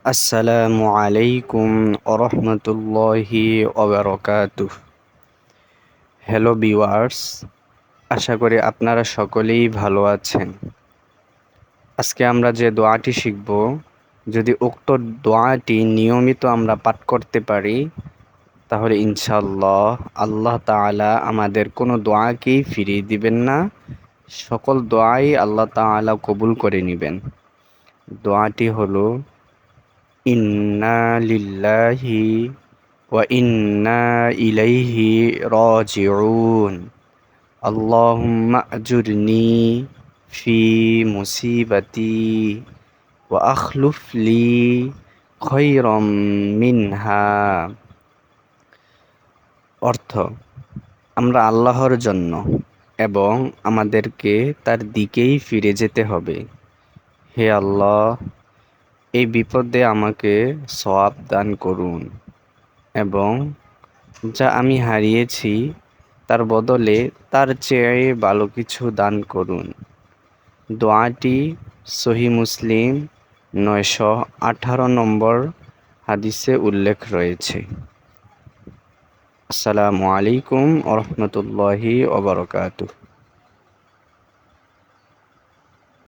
আসসালামু আলাইকুম ওরহমতুল্লাহি ওবারকাতুহ। হ্যালো ভিউয়ার্স, আশা করি আপনারা সকলেই ভালো আছেন। আজকে আমরা যে দোয়াটি শিখব, যদি উক্ত দোয়াটি নিয়মিত আমরা পাঠ করতে পারি, তাহলে ইনশাআল্লাহ আল্লাহ তাআলা আমাদের কোনো দোয়াকেই ফিরিয়ে দিবেন না, সকল দোয়াই আল্লাহ তাআলা কবুল করে নেবেন। দোয়াটি হলো ইন্না লিল্লাহি ওয়া ইন্না ইলাইহি রাজিউন। আল্লাহুম্মা আজুরনি ফি মুসিবাতি ওয়া আখলুফ লি খায়রাম মিনহা। অর্থ: আমরা আল্লাহর জন্য এবং আমাদেরকে তার দিকেই ফিরে যেতে হবে। হে আল্লাহ, এই বিপদে আমাকে সওয়াব দান করুন এবং যা আমি হারিয়েছি তার বদলে তার চেয়ে ভালো কিছু দান করুন। দোয়াটি সহিহ মুসলিম 918 নম্বর হাদিসে উল্লেখ রয়েছে। আসসালামু আলাইকুম ওরহমতুল্লাহি ওবারকাতুহ।